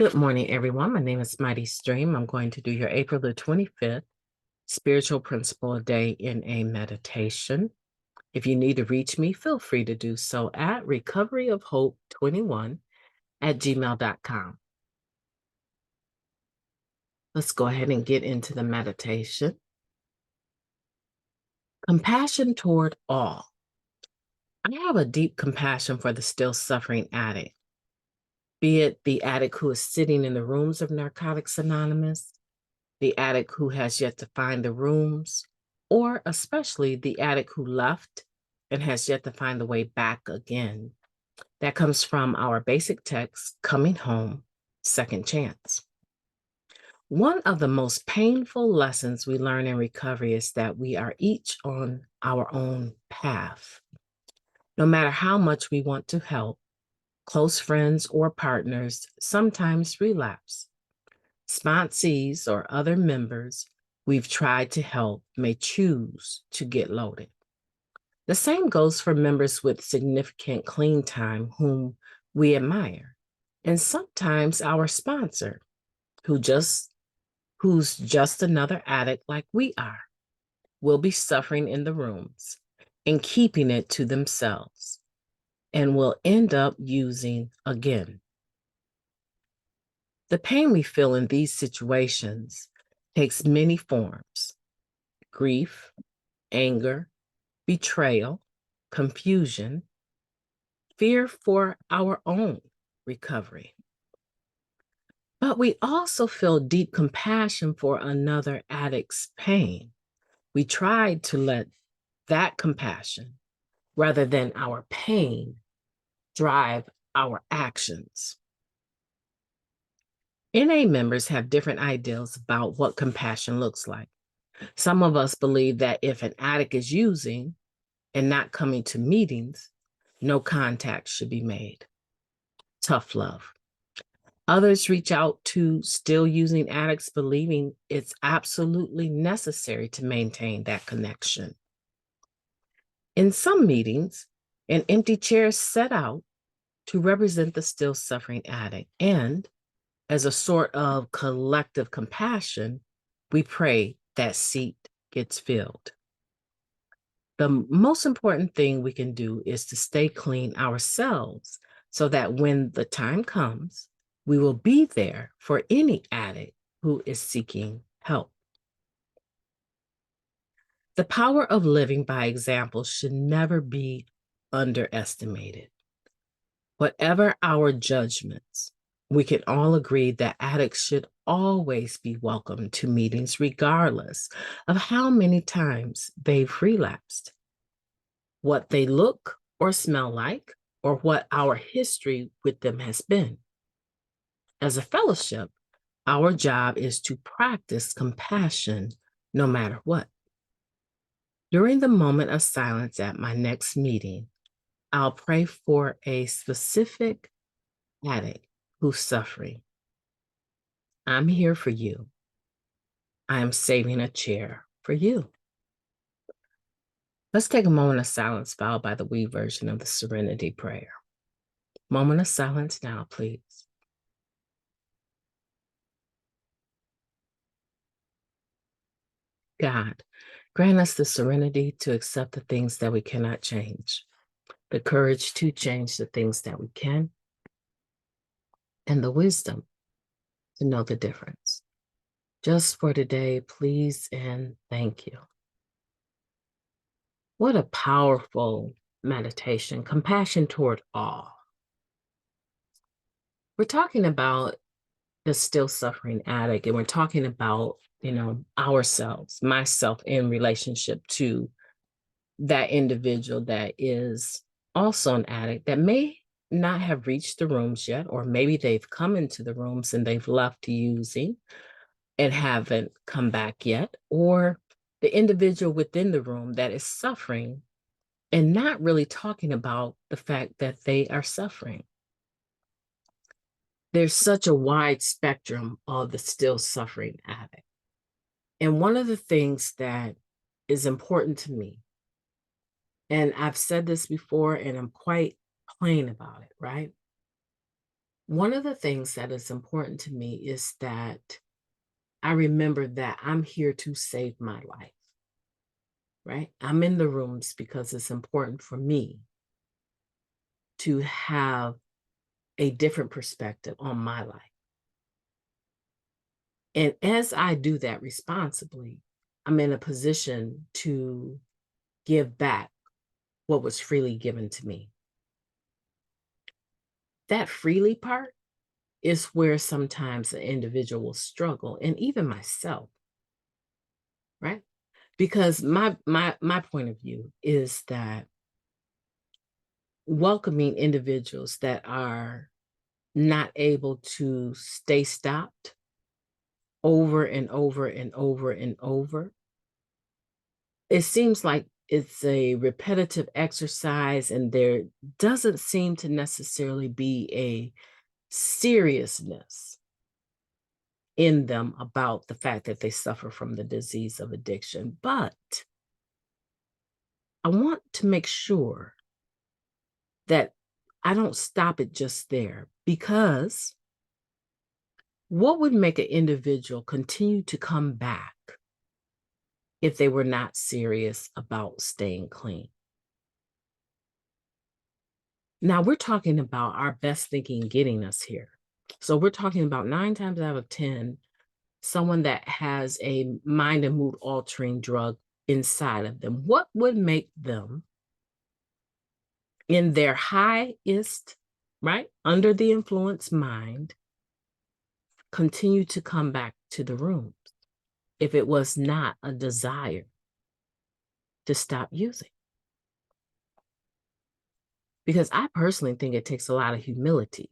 Good morning, everyone. My name is MightyStream. I'm going to do your April the 25th Spiritual Principle a Day in a Meditation. If you need to reach me, feel free to do so at recoveryofhope21@gmail.com. Let's go ahead and get into the meditation. Compassion toward all. I have a deep compassion for the still suffering addict, be it the addict who is sitting in the rooms of Narcotics Anonymous, the addict who has yet to find the rooms, or especially the addict who left and has yet to find the way back again. That comes from our basic text, Coming Home, Second Chance. One of the most painful lessons we learn in recovery is that we are each on our own path. No matter how much we want to help, close friends or partners sometimes relapse. Sponsees or other members we've tried to help may choose to get loaded. The same goes for members with significant clean time whom we admire, and sometimes our sponsor, who's just another addict like we are, will be suffering in the rooms and keeping it to themselves, and will end up using again. The pain we feel in these situations takes many forms: grief, anger, betrayal, confusion, fear for our own recovery. But we also feel deep compassion for another addict's pain. We try to let that compassion, rather than our pain, drive our actions. NA members have different ideals about what compassion looks like. Some of us believe that if an addict is using and not coming to meetings, no contact should be made. Tough love. Others reach out to still using addicts, believing it's absolutely necessary to maintain that connection. In some meetings, an empty chair is set out to represent the still suffering addict, and as a sort of collective compassion, we pray that seat gets filled. The most important thing we can do is to stay clean ourselves so that when the time comes, we will be there for any addict who is seeking help. The power of living by example should never be underestimated. Whatever our judgments, we can all agree that addicts should always be welcome to meetings, regardless of how many times they've relapsed, what they look or smell like, or what our history with them has been. As a fellowship, our job is to practice compassion no matter what. During the moment of silence at my next meeting, I'll pray for a specific addict who's suffering. I'm here for you. I am saving a chair for you. Let's take a moment of silence, followed by the we version of the Serenity Prayer. Moment of silence now, please. God, grant us the serenity to accept the things that we cannot change, the courage to change the things that we can, and the wisdom to know the difference. Just for today, please and thank you. What a powerful meditation, compassion toward all. We're talking about the still suffering addict, and we're talking about, ourselves, myself in relationship to that individual that is also an addict that may not have reached the rooms yet, or maybe they've come into the rooms and they've left using and haven't come back yet, or the individual within the room that is suffering and not really talking about the fact that they are suffering. There's such a wide spectrum of the still suffering addict. And one of the things that is important to me, and I've said this before and I'm quite plain about it, right? One of the things that is important to me is that I remember that I'm here to save my life, right? I'm in the rooms because it's important for me to have a different perspective on my life. And as I do that responsibly, I'm in a position to give back what was freely given to me. That freely part is where sometimes an individual will struggle, and even myself, right? Because my point of view is that welcoming individuals that are not able to stay stopped over and over and over and over, it seems like it's a repetitive exercise, and there doesn't seem to necessarily be a seriousness in them about the fact that they suffer from the disease of addiction. But I want to make sure that I don't stop it just there, because what would make an individual continue to come back if they were not serious about staying clean? Now, we're talking about our best thinking getting us here. So we're talking about 9 times out of 10, someone that has a mind and mood altering drug inside of them. What would make them, in their highest, right, under the influence mind, continue to come back to the rooms if it was not a desire to stop using? Because I personally think it takes a lot of humility.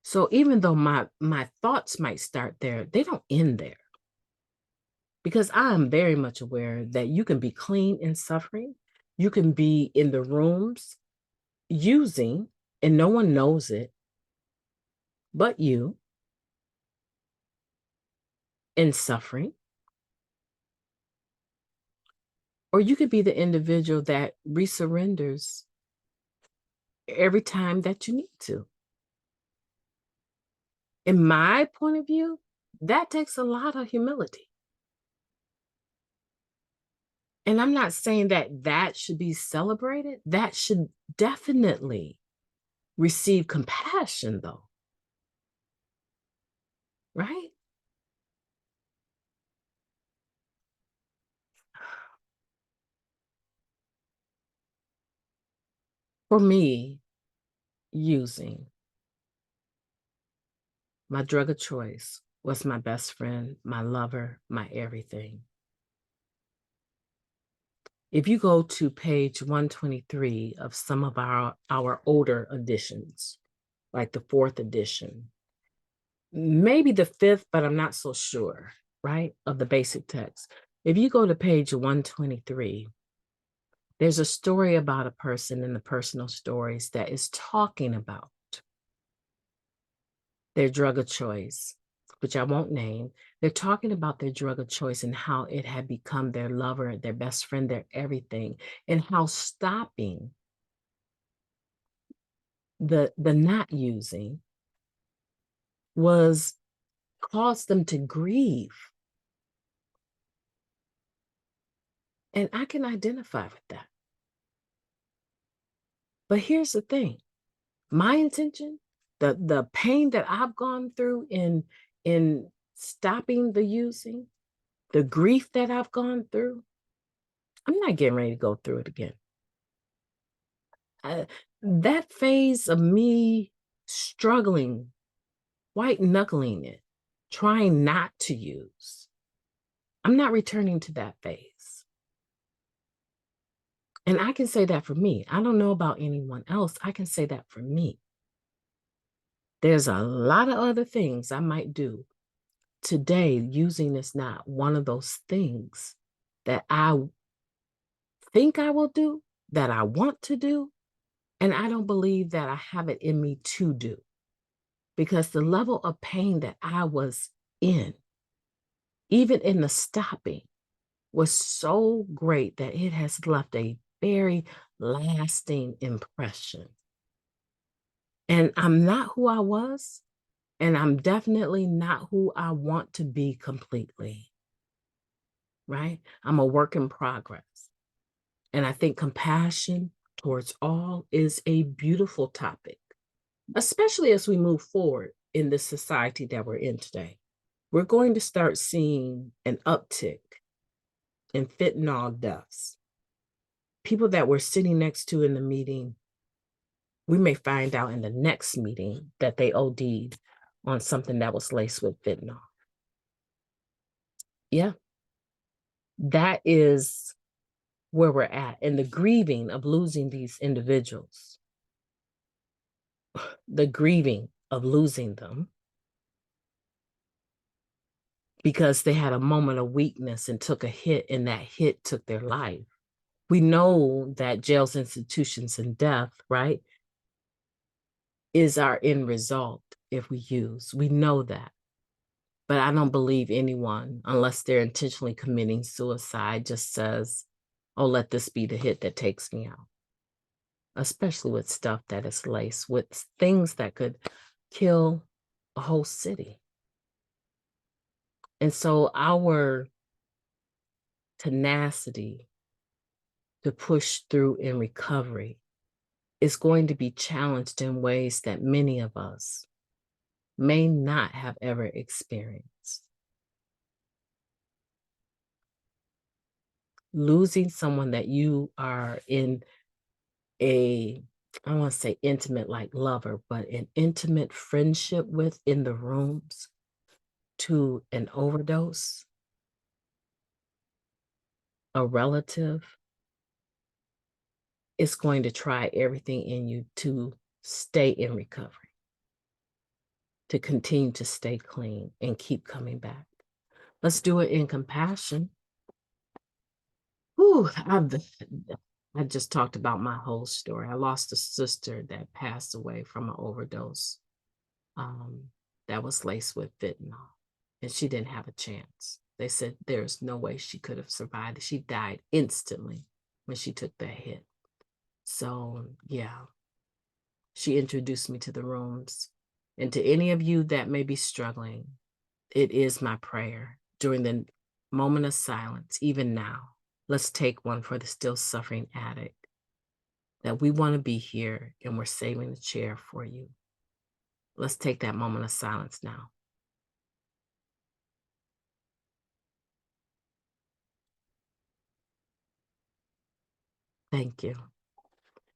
So even though my thoughts might start there, they don't end there. Because I am very much aware that you can be clean and suffering. You can be in the rooms using, and no one knows it but you, and suffering. Or you could be the individual that resurrenders every time that you need to. In my point of view, that takes a lot of humility. And I'm not saying that that should be celebrated. That should definitely receive compassion, though, right? For me, using my drug of choice was my best friend, my lover, my everything. If you go to page 123 of some of our older editions, like the 4th edition, maybe the 5th, but I'm not so sure, right, of the basic text. If you go to page 123, there's a story about a person in the personal stories that is talking about their drug of choice, which I won't name. They're talking about their drug of choice and how it had become their lover, their best friend, their everything, and how stopping the not using was caused them to grieve. And I can identify with that. But here's the thing. My intention, the pain that I've gone through in stopping the using, the grief that I've gone through, I'm not getting ready to go through it again. That phase of me struggling, white knuckling it, trying not to use, I'm not returning to that phase. And I can say that for me. I don't know about anyone else. I can say that for me. There's a lot of other things I might do. Today, using is not one of those things that I think I will do, that I want to do, and I don't believe that I have it in me to do. Because the level of pain that I was in, even in the stopping, was so great that it has left a very lasting impression. And I'm not who I was, and I'm definitely not who I want to be completely, right? I'm a work in progress. And I think compassion towards all is a beautiful topic, especially as we move forward in the society that we're in today. We're going to start seeing an uptick in fentanyl deaths. People that we're sitting next to in the meeting, we may find out in the next meeting that they OD'd on something that was laced with fentanyl. Yeah, that is where we're at. And the grieving of losing these individuals, the grieving of losing them because they had a moment of weakness and took a hit, and that hit took their life. We know that jails, institutions, and death, right, is our end result if we use. We know that. But I don't believe anyone, unless they're intentionally committing suicide, just says, oh, let this be the hit that takes me out. Especially with stuff that is laced with things that could kill a whole city. And so our tenacity to push through in recovery is going to be challenged in ways that many of us may not have ever experienced. Losing someone that you are in a, I don't want to say intimate like lover, but an intimate friendship with in the rooms to an overdose, a relative, is going to try everything in you to stay in recovery, to continue to stay clean and keep coming back. Let's do it in compassion. Whew, I just talked about my whole story. I lost a sister that passed away from an overdose that was laced with fentanyl, and she didn't have a chance. They said there's no way she could have survived. She died instantly when she took that hit. So, yeah, she introduced me to the rooms. And to any of you that may be struggling, it is my prayer during the moment of silence, even now. Let's take one for the still suffering addict, that we want to be here and we're saving the chair for you. Let's take that moment of silence now. Thank you.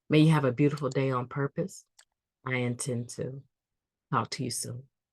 May you have a beautiful day on purpose. I intend to. Talk to you soon.